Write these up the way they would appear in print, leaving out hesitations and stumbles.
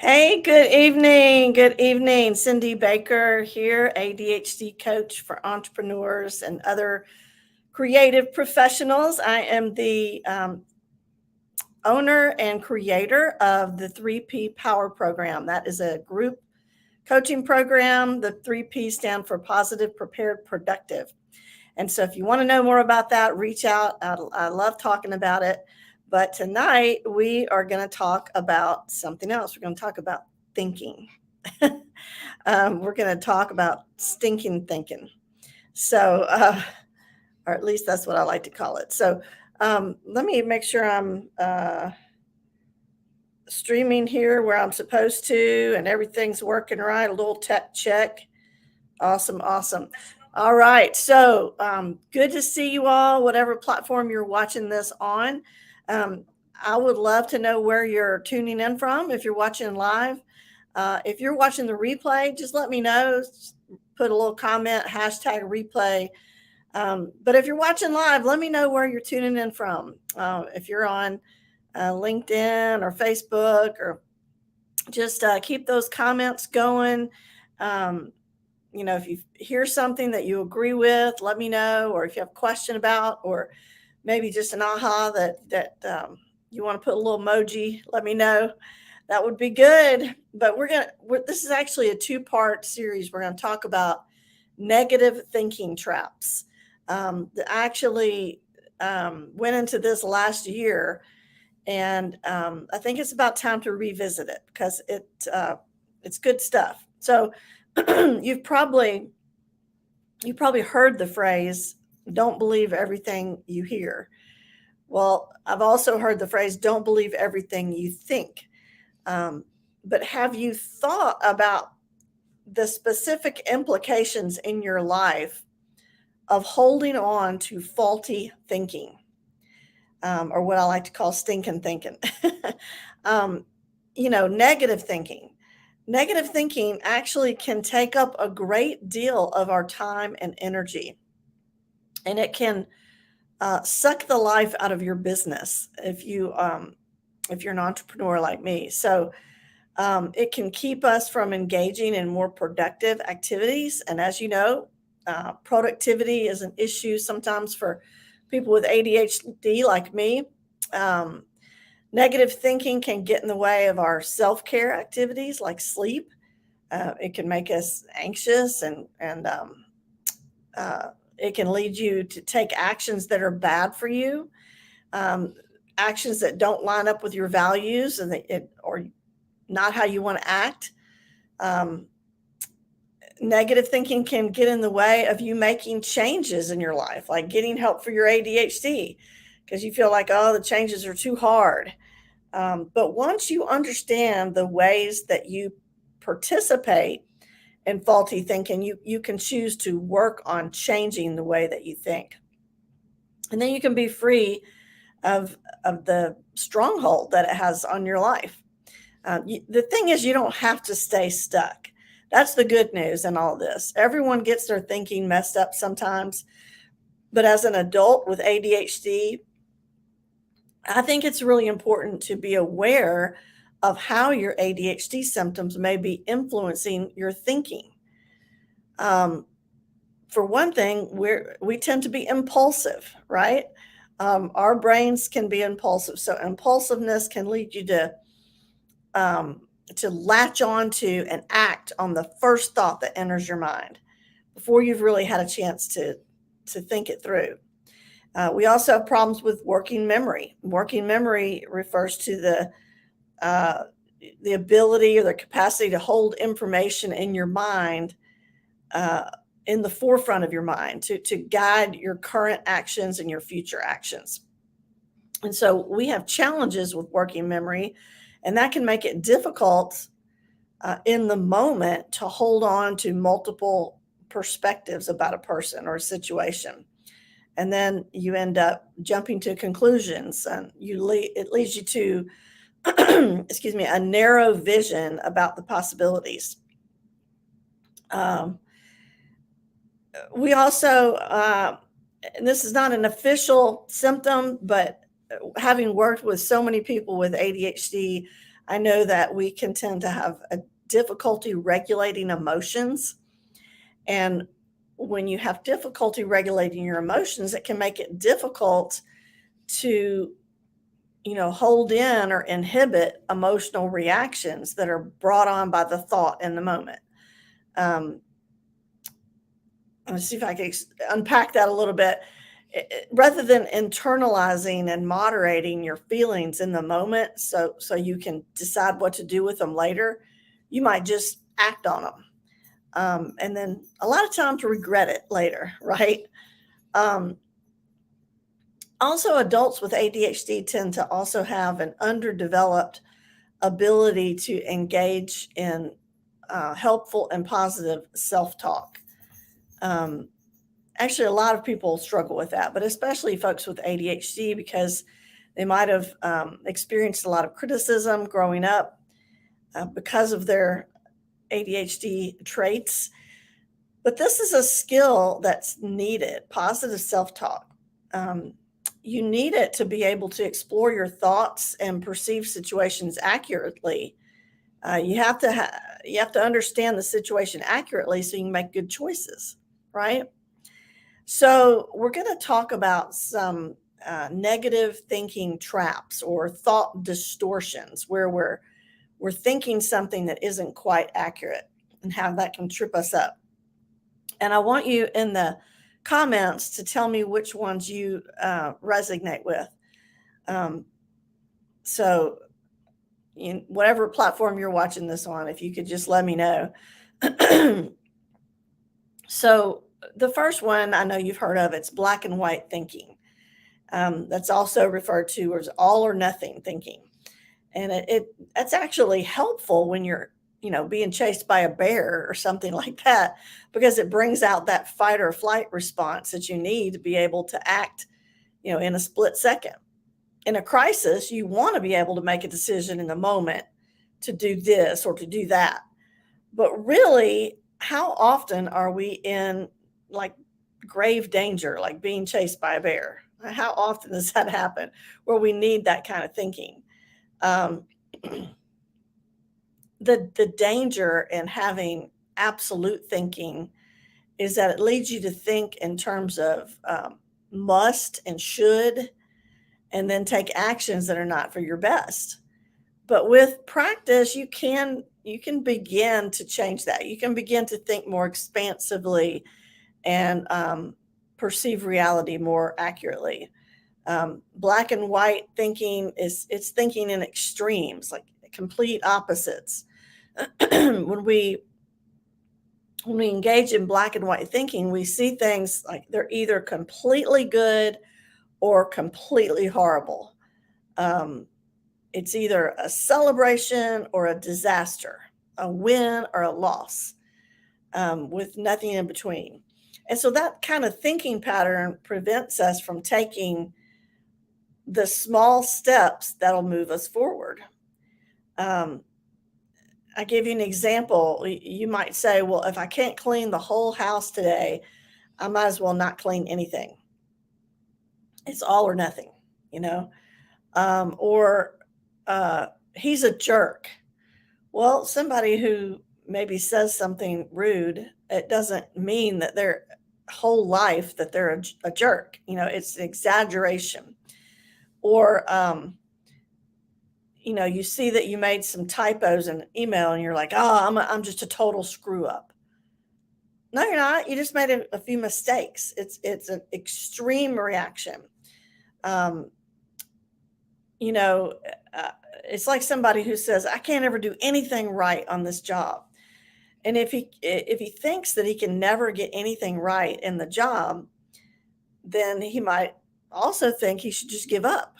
Hey, good evening. Good evening. Cindy Baker here, ADHD coach for entrepreneurs and other creative professionals. I am the owner and creator of the 3P Power Program. That is a group coaching program. The 3P stand for positive, prepared, productive. And so if you want to know more about that, reach out. I love talking about it. But tonight we are going to talk about something else. We're going to talk about thinking. We're going to talk about stinking thinking. So, or at least that's what I like to call it. So, let me make sure I'm streaming here where I'm supposed to and everything's working right. A little tech check. Awesome. Awesome. All right. So, good to see you all, whatever platform you're watching this on. Um, I would love to know where you're tuning in from. If you're watching live, if you're watching the replay, just let me know. Put a little comment, hashtag replay. But if you're watching live, let me know where you're tuning in from. If you're on LinkedIn or Facebook, or just keep those comments going. Um, if you hear something that you agree with, let me know. Or if you have a question about, or maybe just an aha that you want to put a little emoji, let me know. That would be good. But this is actually a two-part series. We're going to talk about negative thinking traps. That actually went into this last year, and I think it's about time to revisit it because it's good stuff. So you've probably heard the phrase, "Don't believe everything you hear." Well, I've also heard the phrase, "Don't believe everything you think." But have you thought about the specific implications in your life of holding on to faulty thinking, or what I like to call stinking thinking? um, Negative thinking. Negative thinking actually can take up a great deal of our time and energy, and it can suck the life out of your business if you're an entrepreneur like me. So it can keep us from engaging in more productive activities. And as you know, productivity is an issue sometimes for people with ADHD like me. Um, Negative thinking can get in the way of our self care activities like sleep. It can make us anxious, and it can lead you to take actions that are bad for you, um, actions that don't line up with your values or not how you want to act. Um, Negative thinking can get in the way of you making changes in your life, like getting help for your ADHD, because you feel like, oh, the changes are too hard. But once you understand the ways that you participate in faulty thinking, you can choose to work on changing the way that you think. And then you can be free of the stronghold that it has on your life. The thing is, you don't have to stay stuck. That's the good news in all this. Everyone gets their thinking messed up sometimes. But as an adult with ADHD, I think it's really important to be aware of how your ADHD symptoms may be influencing your thinking. Um, for one thing, we tend to be impulsive, right? Our brains can be impulsive, so impulsiveness can lead you to latch on to and act on the first thought that enters your mind before you've really had a chance to think it through. We also have problems with working memory. Working memory refers to uh, the ability or the capacity to hold information in your mind, uh, in the forefront of your mind, to guide your current actions and your future actions. And so we have challenges with working memory, and that can make it difficult in the moment to hold on to multiple perspectives about a person or a situation. And then you end up jumping to conclusions, and it leads you to excuse me, a narrow vision about the possibilities. Um, we also, and this is not an official symptom, but having worked with so many people with ADHD, I know that we can tend to have a difficulty regulating emotions. And when you have difficulty regulating your emotions, it can make it difficult to, hold in or inhibit emotional reactions that are brought on by the thought in the moment. Um, Let's see if I can unpack that a little bit. Rather than internalizing and moderating your feelings in the moment, so you can decide what to do with them later, you might just act on them, and then a lot of times regret it later, right? Um, Also, adults with ADHD tend to also have an underdeveloped ability to engage in helpful and positive self-talk. Um, Actually, a lot of people struggle with that, but especially folks with ADHD because they might have experienced a lot of criticism growing up because of their ADHD traits. But this is a skill that's needed, positive self talk. Um, you need it to be able to explore your thoughts and perceive situations accurately. You have to understand the situation accurately so you can make good choices, right? So, we're going to talk about some negative thinking traps or thought distortions where we're thinking something that isn't quite accurate and how that can trip us up. And I want you in the comments to tell me which ones you resonate with. Um, so, whatever platform you're watching this on, if you could just let me know. So, the first one I know you've heard of, it's black and white thinking. That's also referred to as all or nothing thinking. And that's actually helpful when you're, being chased by a bear or something like that, because it brings out that fight or flight response that you need to be able to act, in a split second. In a crisis, you want to be able to make a decision in the moment to do this or to do that. But really, how often are we in like grave danger, like being chased by a bear? How often does that happen where we need that kind of thinking? Um, the danger in having absolute thinking is that it leads you to think in terms of must and should, and then take actions that are not for your best. But with practice, you can begin to change that. You can begin to think more expansively and perceive reality more accurately. Black and white thinking is it's thinking in extremes, like complete opposites. when we when we engage in black and white thinking, we see things like they're either completely good or completely horrible. Um, it's either a celebration or a disaster, a win or a loss, with nothing in between. And so that kind of thinking pattern prevents us from taking the small steps that'll move us forward. Um, I give you an example. You might say, well, if I can't clean the whole house today, I might as well not clean anything. It's all or nothing, you know? Or he's a jerk. Well, somebody who maybe says something rude, it doesn't mean that their whole life that they're a jerk. It's an exaggeration. Or, you see that you made some typos in an email and you're like, oh, I'm just a total screw up. No, you're not. You just made a few mistakes. It's an extreme reaction. Um, you know, uh, it's like somebody who says, I can't ever do anything right on this job. And if he thinks that he can never get anything right in the job, then he might also think he should just give up,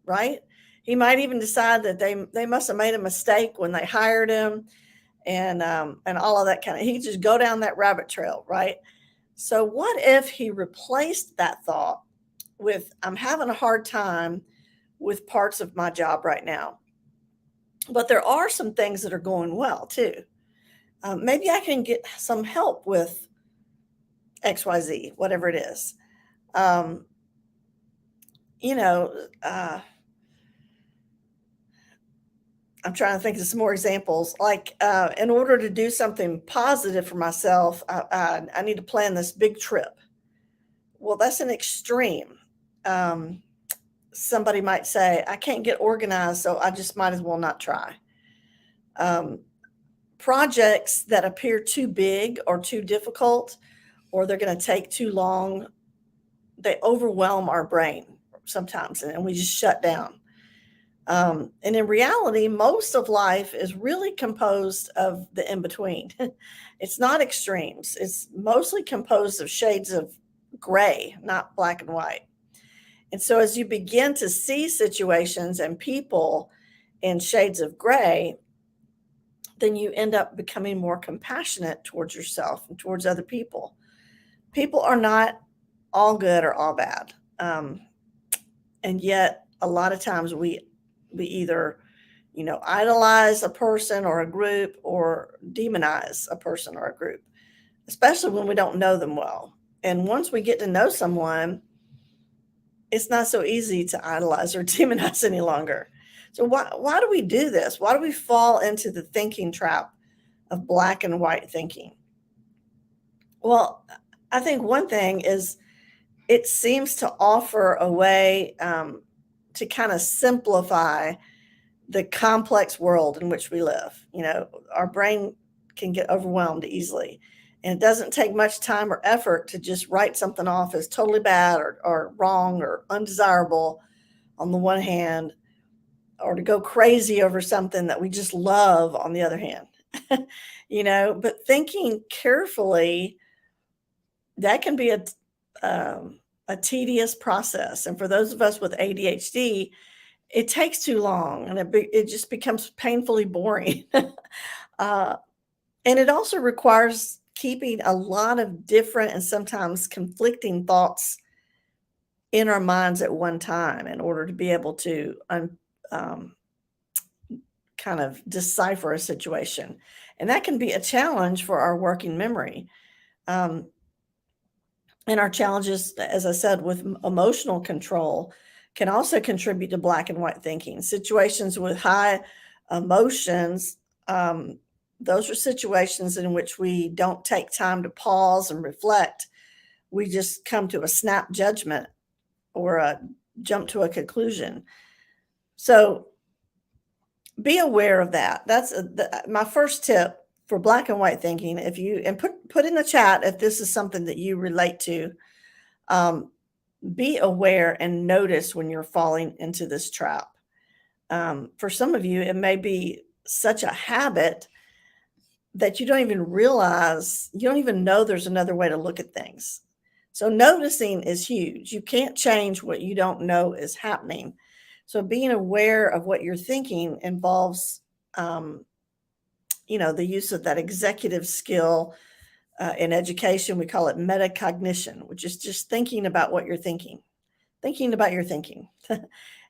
right? He might even decide that they must have made a mistake when they hired him, and all of that kind of. He could just go down that rabbit trail, right? So what if he replaced that thought with, I'm having a hard time with parts of my job right now, but there are some things that are going well too. Maybe I can get some help with XYZ, whatever it is. Um, you know, I'm trying to think of some more examples. Like, in order to do something positive for myself, I need to plan this big trip. Well, that's an extreme. Um, Somebody might say, I can't get organized, so I just might as well not try. Um, Projects that appear too big or too difficult, or they're going to take too long, they overwhelm our brain sometimes, and we just shut down. And in reality, most of life is really composed of the in between. It's not extremes, it's mostly composed of shades of gray, not black and white. And so, as you begin to see situations and people in shades of gray, then you end up becoming more compassionate towards yourself and towards other people. People are not all good or all bad. And yet, a lot of times we either idolize a person or a group, or demonize a person or a group, especially when we don't know them well. And once we get to know someone, it's not so easy to idolize or demonize any longer. So why do we do this? Why do we fall into the thinking trap of black and white thinking? Well, I think one thing is it seems to offer a way to kind of simplify the complex world in which we live. Our brain can get overwhelmed easily. And it doesn't take much time or effort to just write something off as totally bad or wrong or undesirable on the one hand, or to go crazy over something that we just love on the other hand. But thinking carefully, that can be a tedious process. And for those of us with ADHD, it takes too long, and it just becomes painfully boring. uh, and it also requires keeping a lot of different and sometimes conflicting thoughts in our minds at one time in order to be able to um, kind of decipher a situation. And that can be a challenge for our working memory. Um, and our challenges, as I said, with emotional control can also contribute to black and white thinking. Situations with high emotions, those are situations in which we don't take time to pause and reflect. We just come to a snap judgment or jump to a conclusion. So be aware of that. That's my first tip for black and white thinking. If you and put in the chat if this is something that you relate to. Be aware and notice when you're falling into this trap. For some of you, it may be such a habit that you don't even realize, you don't even know there's another way to look at things. So noticing is huge. You can't change what you don't know is happening. So being aware of what you're thinking involves, the use of that executive skill. In education, we call it metacognition, which is just thinking about what you're thinking about your thinking.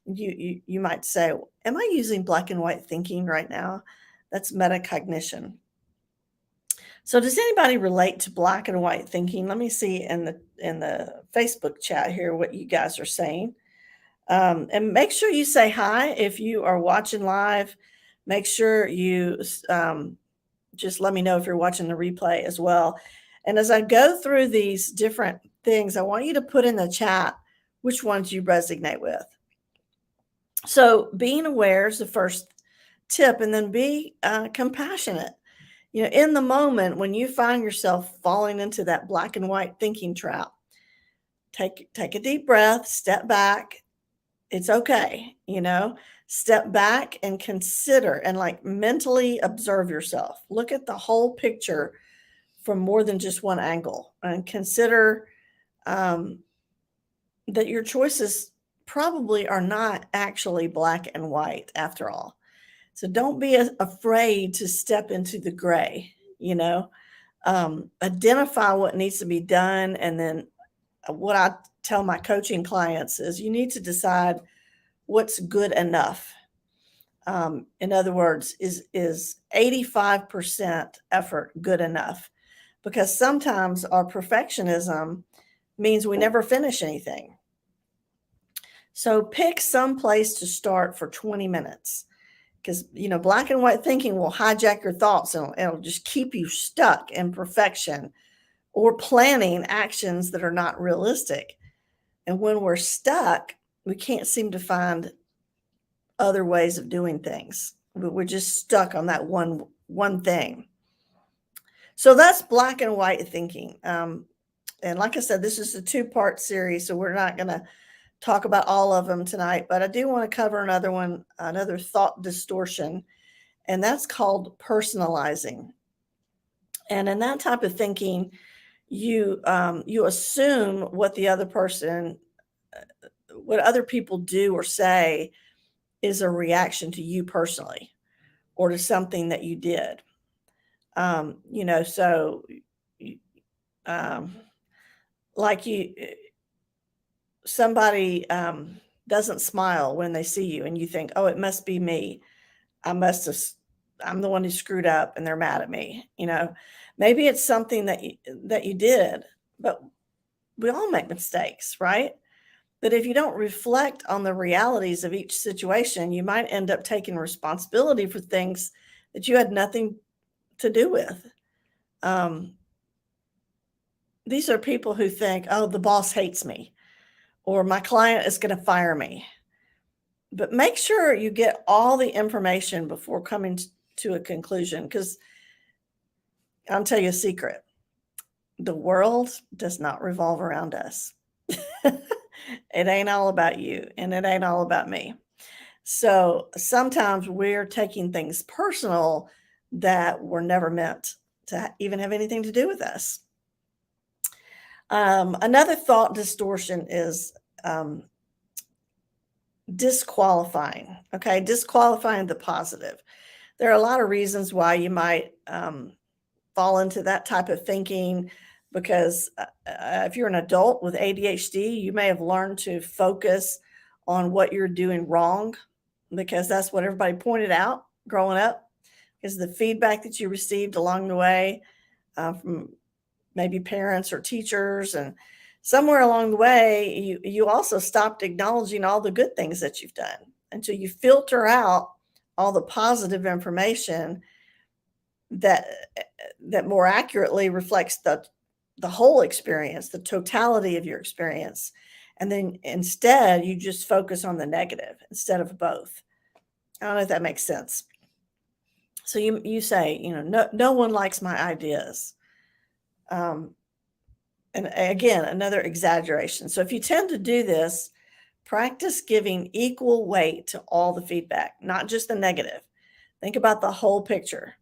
You might say, am I using black and white thinking right now? That's metacognition. So does anybody relate to black and white thinking? Let me see in the Facebook chat here what you guys are saying. And make sure you say hi if you are watching live. Make sure you just let me know if you're watching the replay as well. And as I go through these different things, I want you to put in the chat which ones you resonate with. So being aware is the first tip, and then be compassionate. In the moment when you find yourself falling into that black and white thinking trap, take a deep breath, step back. It's okay, step back and consider and like mentally observe yourself. Look at the whole picture from more than just one angle, and consider that your choices probably are not actually black and white after all. So don't be afraid to step into the gray, identify what needs to be done. And then what I tell my coaching clients is you need to decide what's good enough. In other words, is 85% effort good enough? Because sometimes our perfectionism means we never finish anything. So pick some place to start for 20 minutes because, black and white thinking will hijack your thoughts and it'll just keep you stuck in perfection or planning actions that are not realistic. And when we're stuck, we can't seem to find other ways of doing things. We're just stuck on that one thing. So that's black and white thinking. And like I said, this is a two-part series, so we're not going to talk about all of them tonight, but I do want to cover another one, another thought distortion, and that's called personalizing. And in that type of thinking, you assume what the other person, what other people do or say is a reaction to you personally or to something that you did. So um, like somebody doesn't smile when they see you and you think, oh, it must be me. I'm the one who screwed up and they're mad at me. Maybe it's something that you did, but we all make mistakes, right? But if you don't reflect on the realities of each situation, you might end up taking responsibility for things that you had nothing to do with. These are people who think, oh, the boss hates me or my client is going to fire me. But make sure you get all the information before coming to a conclusion, because I'll tell you a secret. The world does not revolve around us. It ain't all about you and it ain't all about me. So sometimes we're taking things personal that were never meant to even have anything to do with us. Another thought distortion is disqualifying. Okay, disqualifying the positive. There are a lot of reasons why you might fall into that type of thinking, because if you're an adult with ADHD, you may have learned to focus on what you're doing wrong because that's what everybody pointed out growing up, because the feedback that you received along the way from maybe parents or teachers, and somewhere along the way, you also stopped acknowledging all the good things that you've done until you filter out all the positive information that more accurately reflects the whole experience, the totality of your experience. And then instead, you just focus on the negative instead of both. I don't know if that makes sense. So you say, no one likes my ideas. And again, another exaggeration. So if you tend to do this, practice giving equal weight to all the feedback, not just the negative. Think about the whole picture.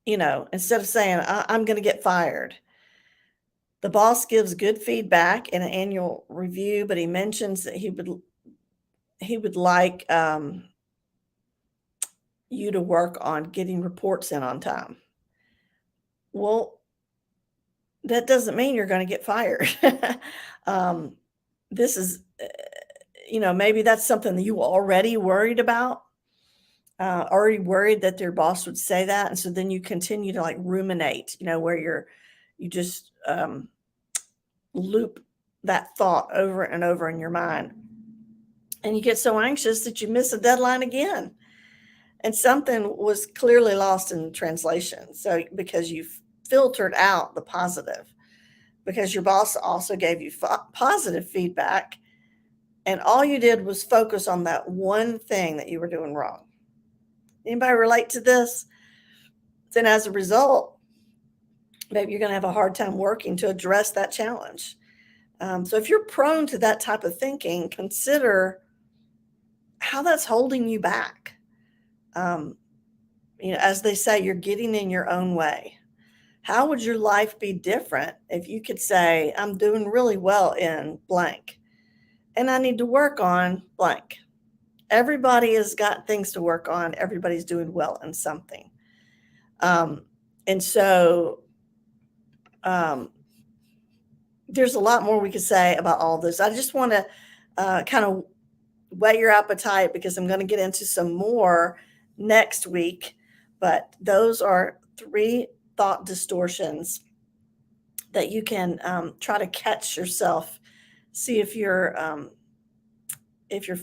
Instead of saying, I'm going to get fired, the boss gives good feedback in an annual review, but he mentions that he would like you to work on getting reports in on time. Well, that doesn't mean you're going to get fired. This is, maybe that's something that you were already worried about, already worried that their boss would say that. And so then you continue to like ruminate, where you just loop that thought over and over in your mind. And you get so anxious that you miss a deadline again. And something was clearly lost in translation. So because you've filtered out the positive, because your boss also gave you positive feedback, and all you did was focus on that one thing that you were doing wrong. Anybody relate to this? Then as a result, maybe you're going to have a hard time working to address that challenge. So if you're prone to that type of thinking, consider how that's holding you back. As they say, you're getting in your own way. How would your life be different if you could say, I'm doing really well in blank, and I need to work on blank? Everybody has got things to work on. Everybody's doing well in something. And so there's a lot more we could say about all this. I just want to kind of whet your appetite, because I'm going to get into some more next week. But those are 3 thought distortions that you can try to catch yourself see if you're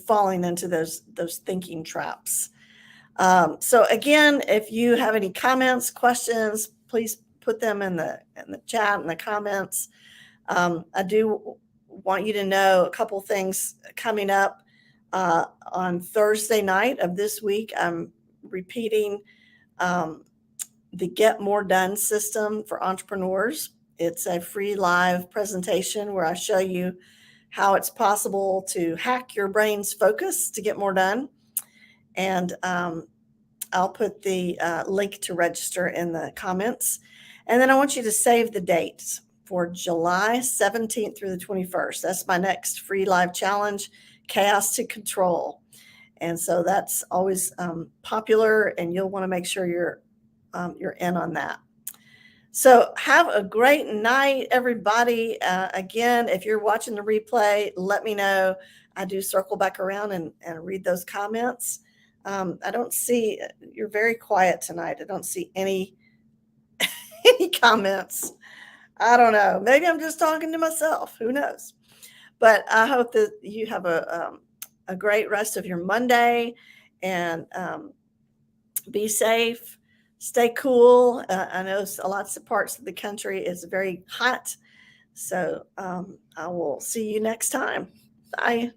falling into those thinking traps. So again, if you have any comments, questions, please put them in the chat, in the comments. I do want you to know a couple things coming up. On Thursday night of this week, I'm repeating the Get More Done system for entrepreneurs. It's a free live presentation where I show you how it's possible to hack your brain's focus to get more done. And I'll put the link to register in the comments. And then I want you to save the dates for July 17th through the 21st. That's my next free live challenge, Chaos to Control. And so that's always popular, and you'll want to make sure you're in on that. So have a great night, everybody. Again, if you're watching the replay, let me know. I do circle back around and read those comments. I don't see, you're very quiet tonight. I don't see any comments. I don't know. Maybe I'm just talking to myself. Who knows? But I hope that you have a great rest of your Monday, and be safe, stay cool. I know lots of parts of the country is very hot. So I will see you next time. Bye.